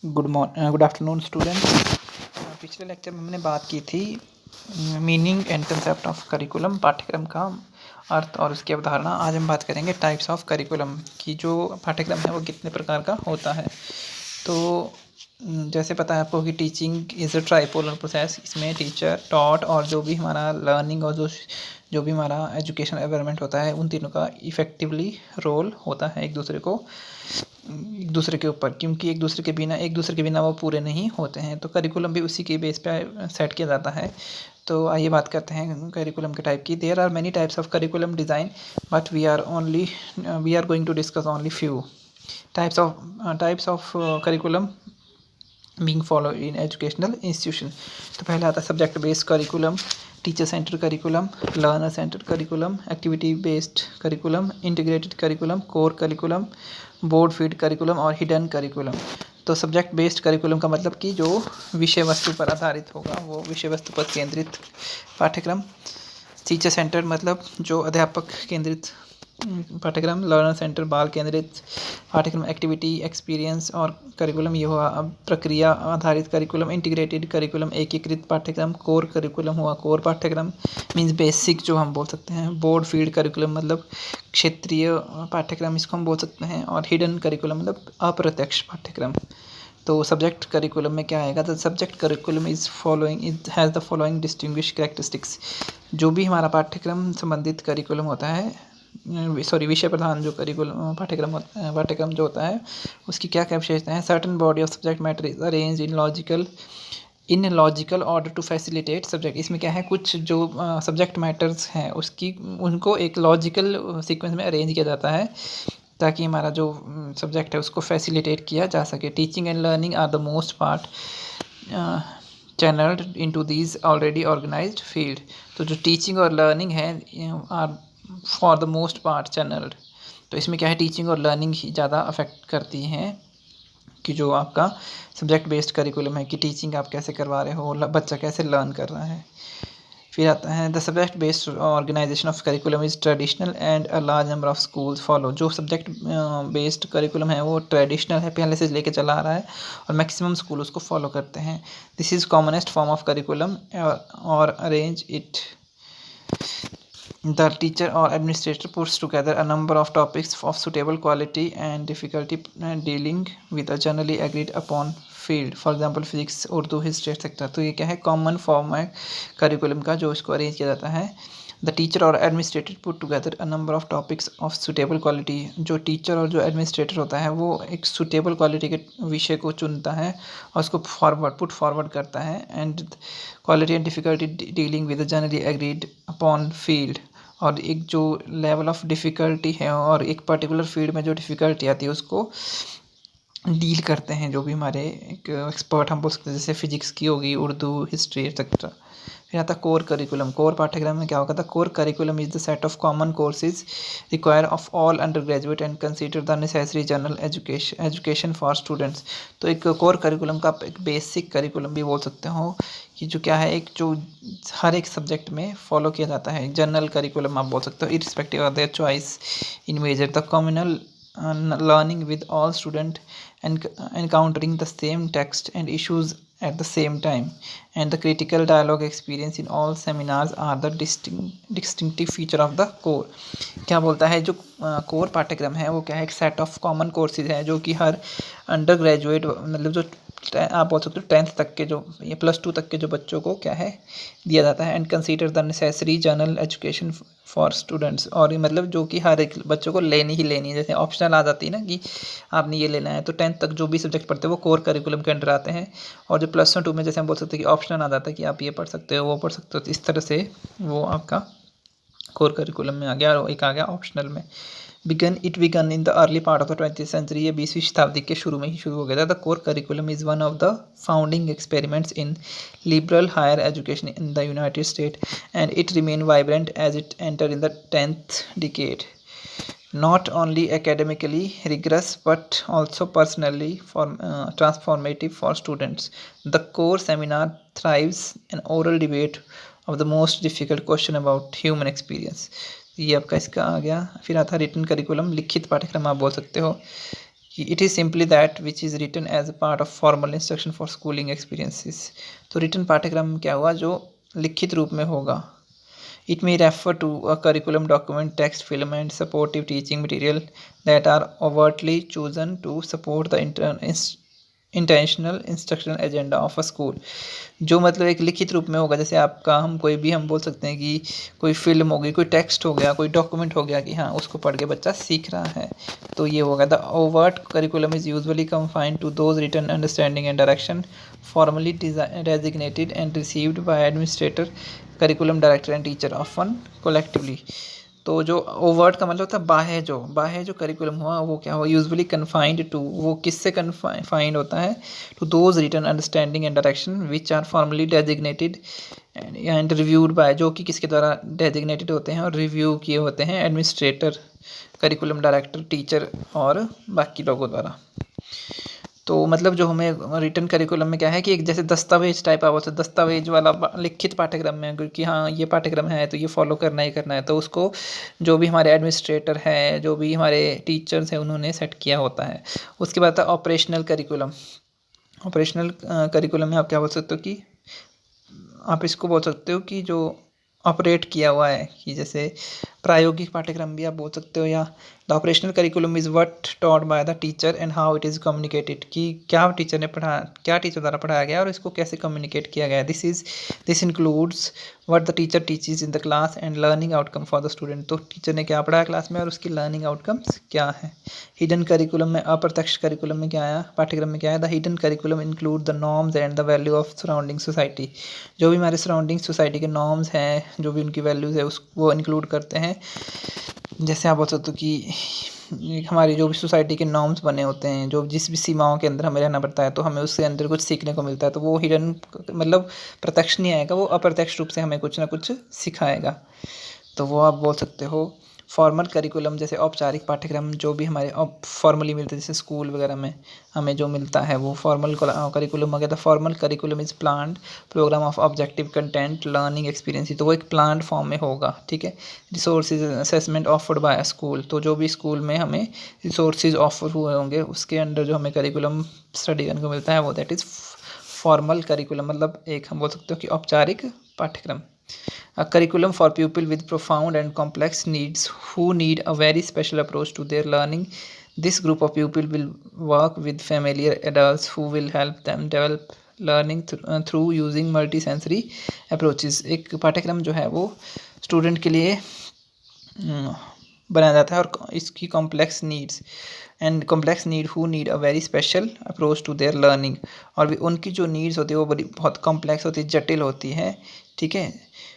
Good afternoon students. पिछले lecture में हमने बात की थी meaning and concept of curriculum, पाठ्यक्रम का अर्थ और उसकी अवधारणा। आज हम बात करेंगे टाइप्स ऑफ करिकुलम की, जो पाठ्यक्रम है वो कितने प्रकार का होता है। तो जैसे पता है आपको कि teaching is a tripolar process. इसमें टीचर, टॉट और जो भी हमारा लर्निंग और जो भी हमारा एजुकेशन एनवायरनमेंट होता है, उन तीनों का इफ़ेक्टिवली रोल होता है एक दूसरे के ऊपर, क्योंकि एक दूसरे के बिना वो पूरे नहीं होते हैं। तो करिकुलम भी उसी के बेस पे सेट किया जाता है। तो आइए बात करते हैं करिकुलम के टाइप की। There are many types of curriculum design, but we are going to discuss only few types of curriculum being follow in educational institution. तो पहला आता है subject based curriculum, teacher center curriculum, learner center curriculum, activity based curriculum, integrated curriculum, core curriculum, board feed curriculum और hidden curriculum. तो subject based curriculum का मतलब कि जो विषय वस्तु पर आधारित होगा, वो विषय वस्तु पर केंद्रित पाठ्यक्रम। टीचर सेंटर मतलब जो अध्यापक केंद्रित पाठ्यक्रम। लर्नर सेंटर बाल केंद्रित पाठ्यक्रम। एक्टिविटी, एक्सपीरियंस और करिकुलम ये हुआ अब प्रक्रिया आधारित करिकुलम। इंटीग्रेटेड करिकुलम एकीकृत पाठ्यक्रम। कोर करिकुलम हुआ कोर पाठ्यक्रम, मीन्स बेसिक जो हम बोल सकते हैं। बोर्ड फील्ड करिकुलम मतलब क्षेत्रीय पाठ्यक्रम, इसको हम बोल सकते हैं। और हिडन करिकुलम मतलब अप्रत्यक्ष पाठ्यक्रम। तो सब्जेक्ट करिकुलम में क्या आएगा? The subject curriculum it has the following distinguish characteristics. जो भी हमारा पाठ्यक्रम संबंधित करिकुलम होता है, विषय प्रधान जो पाठ्यक्रम जो होता है, उसकी क्या क्या विशेषताएं हैं? Certain body of subject matter is arrange in logical order to facilitate subject. इसमें क्या है, कुछ जो सब्जेक्ट मैटर्स हैं उनको एक लॉजिकल सीक्वेंस में अरेंज किया जाता है, ताकि हमारा जो सब्जेक्ट है उसको फैसिलिटेट किया जा सके। Teaching and learning are the most part channelled into these already organised field. तो जो टीचिंग और लर्निंग है are for the most part channelled. तो इसमें क्या है, टीचिंग और लर्निंग ही ज़्यादा अफेक्ट करती हैं कि जो आपका सब्जेक्ट बेस्ड करिकुलम है, कि टीचिंग आप कैसे करवा रहे हो, बच्चा कैसे लर्न कर रहा है। फिर आता है the subject based organisation of curriculum is traditional and a large number of schools follow. जो सब्जेक्ट बेस्ड करिकुलम है वो ट्रेडिशनल है, पहले से लेके चला आ रहा है, और मैक्सिमम स्कूल उसको फॉलो करते हैं। This is commonest form of curriculum और arrange it the teacher or administrator puts together a number of topics of suitable quality and difficulty dealing with a generally agreed upon field, for example physics, Urdu, history etcetera. तो ये क्या है, common form है curriculum का जो इसको arrange किया जाता है। द टीचर और administrator put together a number of topics of suitable quality. जो टीचर और जो एडमिनिस्ट्रेटर होता है वो एक सुटेबल क्वालिटी के विषय को चुनता है और उसको पुट फॉरवर्ड करता है। And quality and difficulty dealing with generally agreed upon field. और एक जो लेवल ऑफ डिफ़िकल्टी है और एक पर्टिकुलर फील्ड में जो डिफ़िकल्टी आती है उसको डील करते हैं जो भी हमारे एक एक्सपर्ट हम बोल सकते हैं, जैसे फिजिक्स की होगी, उर्दू, हिस्ट्री एक्सेट्रा। फिर आता है कोर करिकुलम। कोर पाठ्यक्रम में क्या होगा था? Core curriculum is the set of common courses require of all under graduate and consider the necessary general education for students. तो एक कोर करिकुलम का एक बेसिक करिकुलम भी बोल सकते हो, कि जो क्या है, एक जो हर एक सब्जेक्ट में फॉलो किया जाता है। जनरल करिकुलम आप बोल सकते हो, irrespective of their choice in major. The communal learning with all student and encountering the same text and issues at the same time, and the critical dialogue experience in all seminars are the distinctive feature of the core। क्या बोलता है, जो core पाठ्यक्रम है वो क्या है, एक सेट ऑफ कॉमन कोर्सेज है जो कि हर अंडर ग्रेजुएट मतलब जो आप बोल सकते हो 10th तक के जो या +2 तक के जो बच्चों को क्या है दिया जाता है। And consider the necessary general education for students. और ये मतलब जो कि हर एक बच्चों को लेनी ही लेनी है। जैसे ऑप्शनल आ जाती है ना कि आपने ये लेना है, तो 10th तक जो भी सब्जेक्ट पढ़ते हैं वो कोर करिकुलम के अंडर आते हैं। और जो +1 2 में जैसे हम बोल सकते हैं कि ऑप्शनल आ जाता है कि आप ये पढ़ सकते हो, वो पढ़ सकते हो। तो इस तरह से वो आपका कोर करिकुलम में आ गया, और एक आ गया ऑप्शनल में। It began in the early part of the 20th century. ये 20वीं शताब्दी के शुरू में ही शुरू हो गया था। The core curriculum is one of the founding experiments in liberal higher education in the United State, and it remain vibrant as it enter in the 10th decade. Not only academically rigorous but also personally transformative for students. The core seminar thrives an oral debate of the most difficult question about human experience. ये आपका इसका आ गया। फिर आता है written curriculum, लिखित पाठ्यक्रम आप बोल सकते हो, कि it is simply that which is written as a part of formal instruction for schooling experiences. तो रिटन पाठ्यक्रम क्या हुआ, जो लिखित रूप में होगा। It may refer to a curriculum document, text, film, and supportive teaching material that are overtly chosen to support the intentional instructional agenda of a school. जो मतलब एक लिखित रूप में होगा, जैसे आपका हम बोल सकते हैं कि कोई फिल्म हो गई, कोई टेक्स्ट हो गया, कोई डॉक्यूमेंट हो गया कि हाँ उसको पढ़ के बच्चा सीख रहा है, तो ये होगा। The overt curriculum is usually confined to those written understanding and direction formally designated and received by administrator, curriculum director and teacher often collectively। तो जो ओवर्ट का मतलब होता है बाह्य जो करिकुलम हुआ वो क्या हुआ, यूजुअली कन्फाइंड टू, वो किससे कन्फाइंड होता है, to those written understanding and direction which are formally designated and reviewed by, जो कि किसके द्वारा डेजिग्नेटेड होते हैं और रिव्यू किए होते हैं, एडमिनिस्ट्रेटर, करिकुलम डायरेक्टर, टीचर और बाकी लोगों द्वारा। तो मतलब जो हमें रिटन करिकुलम में क्या है कि एक जैसे दस्तावेज टाइप आप बोलते, दस्तावेज वाला लिखित पाठ्यक्रम में, क्योंकि हाँ ये पाठ्यक्रम है तो ये फॉलो करना ही करना है, तो उसको जो भी हमारे एडमिनिस्ट्रेटर है, जो भी हमारे टीचर्स हैं, उन्होंने सेट किया होता है। उसके बाद था ऑपरेशनल करिकुलम। ऑपरेशनल करिकुलम में आप क्या बोल सकते हो कि आप इसको बोल सकते हो कि जो ऑपरेट किया हुआ है, कि जैसे प्रायोगिक पाठ्यक्रम भी आप बोल सकते हो, या the operational curriculum is what taught by the teacher and how it is communicated, कि क्या टीचर ने पढ़ाया, क्या टीचर द्वारा पढ़ाया गया और इसको कैसे कम्युनिकेट किया गया। This includes what the teacher teaches in the class and learning outcome for the student. तो टीचर ने क्या पढ़ाया क्लास में और उसकी लर्निंग आउटकम्स क्या है। हिडन करिकुलम में, अप्रत्यक्ष करिकुलम में क्या आया, पाठ्यक्रम में क्या है, the hidden curriculum include the norms and the value of surrounding society. जो भी हमारे सराउंडिंग सोसाइटी के नॉर्म्स हैं, जो भी उनकी वैल्यूज़ है, वो इंक्लूड करते हैं। जैसे आप बोल सकते हो कि हमारी जो भी सोसाइटी के नॉर्म्स बने होते हैं, जो जिस भी सीमाओं के अंदर हमें रहना पड़ता है, तो हमें उसके अंदर कुछ सीखने को मिलता है, तो वो हिडन मतलब प्रत्यक्ष नहीं आएगा, वो अप्रत्यक्ष रूप से हमें कुछ ना कुछ सिखाएगा, तो वो आप बोल सकते हो। फॉर्मल करिकुलम जैसे औपचारिक पाठ्यक्रम जो भी हमारे फॉर्मली मिलते हैं, जैसे स्कूल वगैरह में हमें जो मिलता है वो फॉर्मल करिकुलम हो गया। था formal curriculum is planned program of objective content learning experience, तो वो एक प्लान्ड फॉर्म में होगा, ठीक है। Resources assessment offered by school, तो जो भी स्कूल में हमें रिसोर्सेज ऑफर हुए होंगे उसके अंडर जो हमें करिकुलम स्टडी करने को मिलता है वो दैट इज़ फॉर्मल करिकुलम, मतलब एक हम बोल सकते हो कि औपचारिक पाठ्यक्रम। A curriculum for people with profound and complex needs who need a very special approach to their learning. This group of people will work with familiar adults who will help them develop learning through using multisensory approaches। एक पाठ्यक्रम जो है वो student के लिए बनाया जाता है और इसकी complex needs who need a very special approach to their learning, और भी उनकी जो नीड्स होती है वो बड़ी बहुत कॉम्प्लेक्स होती है, जटिल होती है, ठीक है।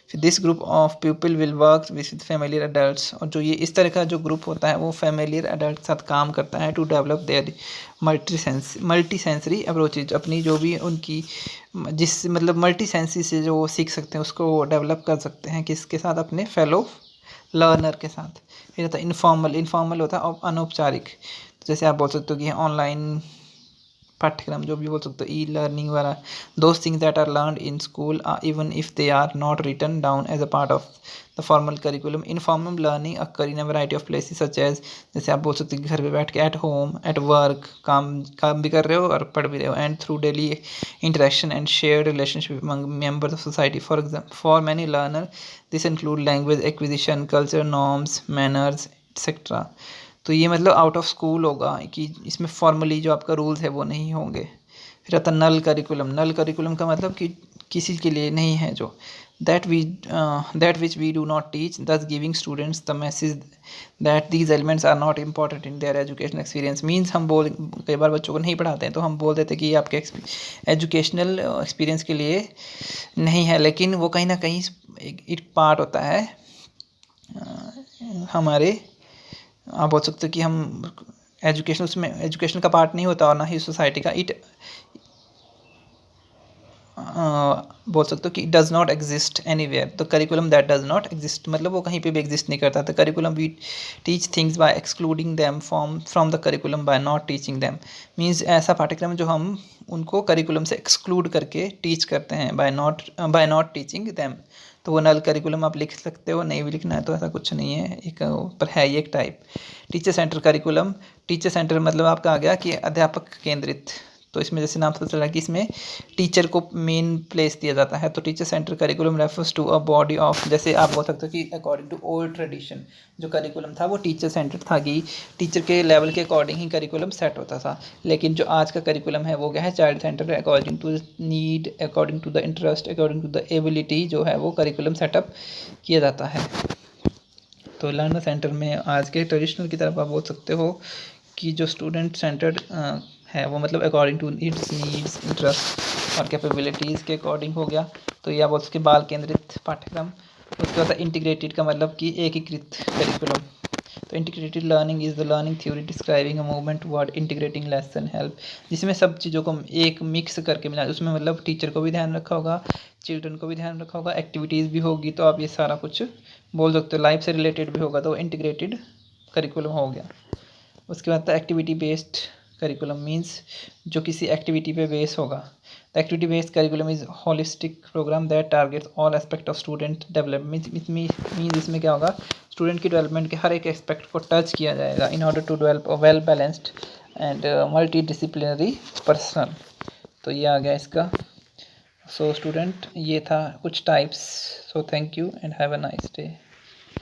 फिर this group of people will work with familiar adults, और जो ये इस तरह का जो ग्रुप होता है वो फैमिलियर अडल्ट के साथ काम करता है to develop their multi sensory approaches, अपनी जो भी उनकी जिस मतलब मल्टी सेंसी से जो सीख सकते हैं उसको डेवलप कर सकते हैं, किसके साथ, अपने फेलो लर्नर के साथ। फिर होता है इनफॉर्मल होता है अनौपचारिक, जैसे आप बोल सकते हो कि ऑनलाइन पाठ्यक्रम जो भी बोल सकते हो, ई लर्निंग वाला, those things that are learn in school even if they are not written down as a part of the formal curriculum. Informal learning occur in a variety of places such as, जैसे आप बोल सकते हो घर पे बैठ के, at home, at work, काम भी कर रहे हो और पढ़ भी रहे हो, and through daily interaction and share relationship among members of society. For many learner this include language acquisition, culture norms, manners etcetera. तो ये मतलब आउट ऑफ स्कूल होगा कि इसमें फॉर्मली जो आपका रूल्स है वो नहीं होंगे। फिर आता नल करिकुलम का मतलब कि किसी के लिए नहीं है, जो that which we do not teach, thus giving students the message that these elements are not important in their educational experience. Means हम कई बार बच्चों को नहीं पढ़ाते हैं तो हम बोल देते हैं कि ये आपके एजुकेशनल एक्सपीरियंस के लिए नहीं है, लेकिन वो कहीं ना कहीं एक पार्ट होता है हमारे, आप बोल सकते हो कि हम एजुकेशन, उसमें एजुकेशन का पार्ट नहीं होता और ना ही सोसाइटी का। बोल सकते हो कि does not exist anywhere, the curriculum that does not exist, मतलब वो कहीं पे भी एग्जिस्ट नहीं करता। The curriculum we teach things by excluding them from the curriculum by not teaching them. Means ऐसा पाठ्यक्रम जो हम उनको करिकुलम से एक्सक्लूड करके टीच करते हैं बाय नॉट टीचिंग दैम, तो वो नल करिकुलम आप लिख सकते हो, नहीं भी लिखना है तो ऐसा कुछ नहीं है, एक पर है ये एक type. Teacher center curriculum, teacher centre मतलब आपका आ गया कि अध्यापक केंद्रित। तो इसमें जैसे नाम से पता चला कि इसमें टीचर को मेन प्लेस दिया जाता है। तो teacher center curriculum refers to a body of, जैसे आप बोल सकते हो कि अकॉर्डिंग टू ओल्ड ट्रेडिशन जो करिकुलम था वो टीचर सेंटर था कि टीचर के लेवल के अकॉर्डिंग ही करिकुलम सेट होता था। लेकिन जो आज का करिकुलम है वो क्या है, child center, according to the need, according to the interest, according to the ability जो है वो करिकुलम सेटअप किया जाता है। तो लर्नर सेंटर में आज के ट्रेडिशनल की तरफ आप बोल सकते हो कि जो स्टूडेंट सेंटर्ड है वो मतलब according to its needs, interest और कैपेबिलिटीज़ के अकॉर्डिंग हो गया। तो ये आप बोल सकते बाल केंद्रित पाठ्यक्रम। उसके बाद इंटीग्रेटेड का मतलब कि एकीकृत करिकुलम। तो integrated learning is the learning theory describing a movement toward integrating lesson help, जिसमें सब चीज़ों को एक मिक्स करके मिला, उसमें मतलब टीचर को भी ध्यान रखा होगा, चिल्ड्रन को भी ध्यान रखा होगा, एक्टिविटीज़ भी होगी, तो आप ये सारा कुछ बोल सकते हो, लाइफ से रिलेटेड भी होगा तो इंटीग्रेटेड करिकुलम हो गया। उसके बाद एक्टिविटी बेस्ड करिकुलम मीन्स जो किसी एक्टिविटी पे बेस होगा। The activity based curriculum is holistic program that targets all aspect of student development. Means इसमें क्या होगा, स्टूडेंट की डेवलपमेंट के हर एक एस्पेक्ट को टच किया जाएगा in order to develop a well balanced and multi disciplinary person. तो ये आ गया इसका। सो स्टूडेंट ये था कुछ types. So thank you and have a nice day.